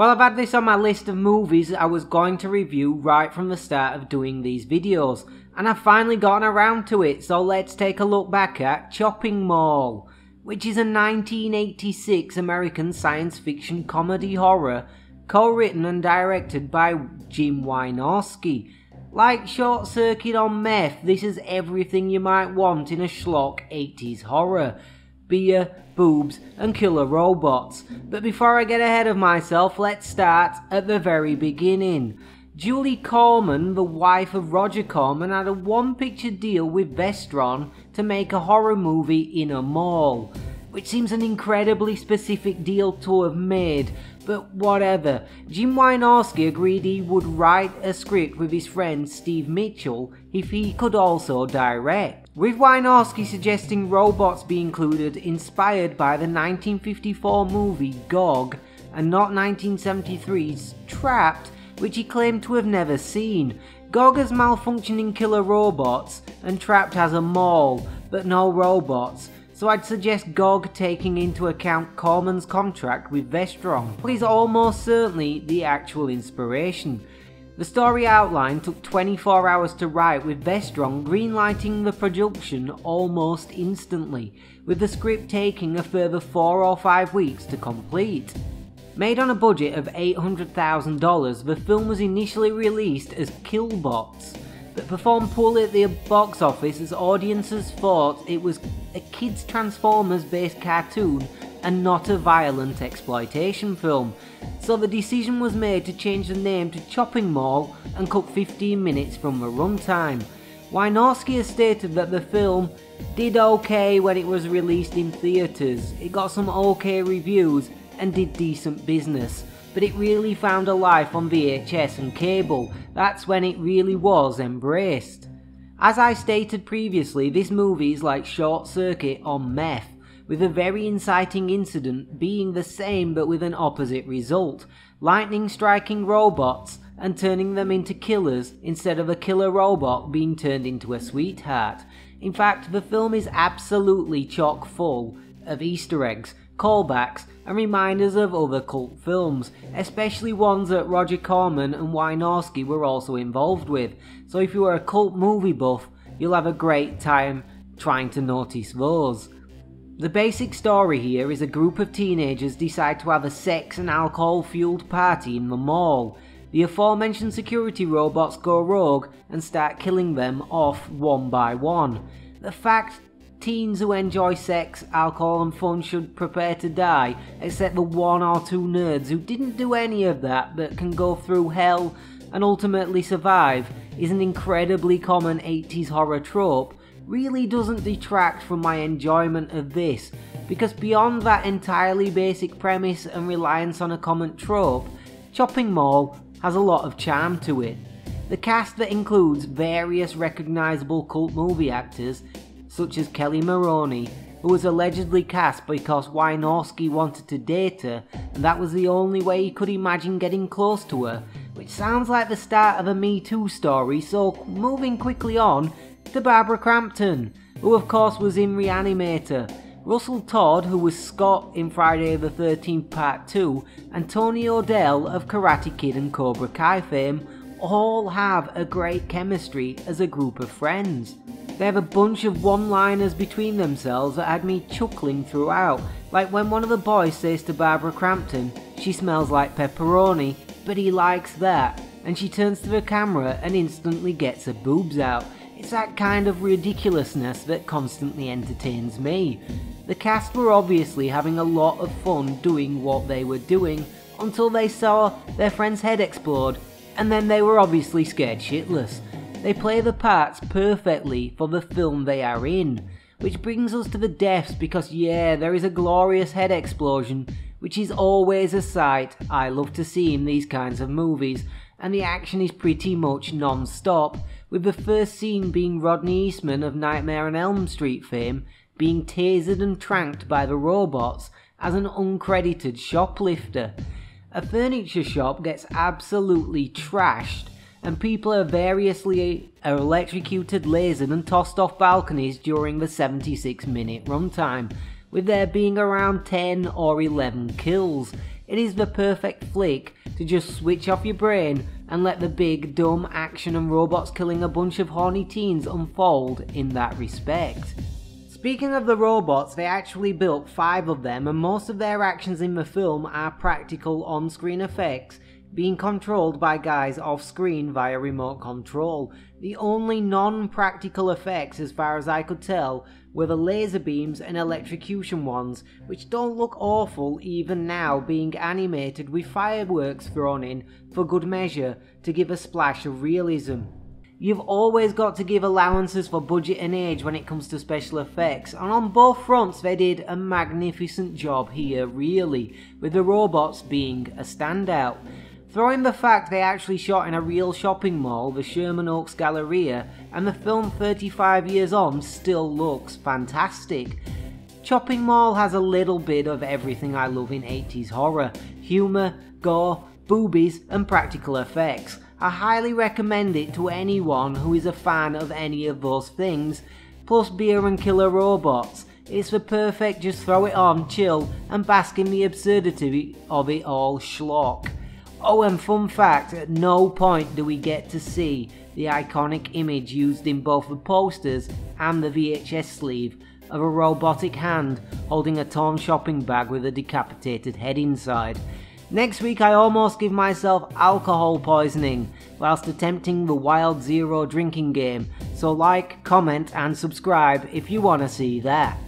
Well, I've had this on my list of movies I was going to review right from the start of doing these videos, and I've finally gotten around to it, so let's take a look back at Chopping Mall, which is a 1986 American science fiction comedy horror co-written and directed by Jim Wynorski. Like Short Circuit on Meth, this is everything you might want in a schlock 80s horror. Beer, boobs, and killer robots. But before I get ahead of myself, let's start at the very beginning. Julie Corman, the wife of Roger Corman, had a one-picture deal with Vestron to make a horror movie in a mall, which seems an incredibly specific deal to have made, but whatever. Jim Wynorski agreed he would write a script with his friend Steve Mitchell if he could also direct, with Wynorski suggesting robots be included, inspired by the 1954 movie Gog and not 1973's Trapped, which he claimed to have never seen. Gog has malfunctioning killer robots and Trapped has a mall, but no robots. So I'd suggest Gog taking into account Corman's contract with Vestron, but is almost certainly the actual inspiration. The story outline took 24 hours to write, with Vestron greenlighting the production almost instantly, with the script taking a further 4 or 5 weeks to complete. Made on a budget of $800,000, the film was initially released as Killbots, but performed poorly at the box office as audiences thought it was a kids' Transformers based cartoon and not a violent exploitation film, so the decision was made to change the name to Chopping Mall and cut 15 minutes from the runtime. Wynorski has stated that the film did okay when it was released in theatres, it got some okay reviews and did decent business, but it really found a life on VHS and cable. That's when it really was embraced. As I stated previously, this movie is like Short Circuit on Meth, with a very inciting incident being the same but with an opposite result: lightning striking robots and turning them into killers instead of a killer robot being turned into a sweetheart. In fact, the film is absolutely chock full of Easter eggs, callbacks, and reminders of other cult films, especially ones that Roger Corman and Wynorski were also involved with, so if you are a cult movie buff, you'll have a great time trying to notice those. The basic story here is a group of teenagers decide to have a sex and alcohol fueled party in the mall. The aforementioned security robots go rogue and start killing them off one by one. The fact teens who enjoy sex, alcohol and fun should prepare to die, except the 1 or 2 nerds who didn't do any of that but can go through hell and ultimately survive, is an incredibly common 80s horror trope, really doesn't detract from my enjoyment of this, because beyond that entirely basic premise and reliance on a common trope, Chopping Mall has a lot of charm to it. The cast that includes various recognisable cult movie actors such as Kelly Maroney, who was allegedly cast because Wynorski wanted to date her and that was the only way he could imagine getting close to her, which sounds like the start of a Me Too story, so moving quickly on to Barbara Crampton, who of course was in Reanimator, Russell Todd, who was Scott in Friday the 13th Part 2, and Tony O'Dell of Karate Kid and Cobra Kai fame all have a great chemistry as a group of friends. They have a bunch of one-liners between themselves that had me chuckling throughout, like when one of the boys says to Barbara Crampton, she smells like pepperoni, but he likes that, and she turns to the camera and instantly gets her boobs out. It's that kind of ridiculousness that constantly entertains me. The cast were obviously having a lot of fun doing what they were doing until they saw their friend's head explode, and then they were obviously scared shitless. They play the parts perfectly for the film they are in, which brings us to the deaths, because yeah, there is a glorious head explosion, which is always a sight I love to see in these kinds of movies, and the action is pretty much non-stop, with the first scene being Rodney Eastman of Nightmare on Elm Street fame being tasered and tranked by the robots as an uncredited shoplifter. A furniture shop gets absolutely trashed, and people are variously electrocuted, lasered and tossed off balconies during the 76-minute runtime, with there being around 10 or 11 kills. It is the perfect flick to just switch off your brain and let the big, dumb action and robots killing a bunch of horny teens unfold in that respect. Speaking of the robots, they actually built 5 of them, and most of their actions in the film are practical on-screen effects being controlled by guys off-screen via remote control. The only non-practical effects, as far as I could tell, were the laser beams and electrocution ones, which don't look awful even now, being animated with fireworks thrown in for good measure to give a splash of realism. You've always got to give allowances for budget and age when it comes to special effects, and on both fronts they did a magnificent job here really, with the robots being a standout. Throw in the fact they actually shot in a real shopping mall, the Sherman Oaks Galleria, and the film 35 years on still looks fantastic. Chopping Mall has a little bit of everything I love in 80s horror: humour, gore, boobies and practical effects. I highly recommend it to anyone who is a fan of any of those things, plus beer and killer robots. It's the perfect just throw it on, chill and bask in the absurdity of it all schlock. Oh, and fun fact, at no point do we get to see the iconic image used in both the posters and the VHS sleeve of a robotic hand holding a torn shopping bag with a decapitated head inside. Next week I almost give myself alcohol poisoning whilst attempting the Wild Zero drinking game, so like, comment and subscribe if you wanna see that.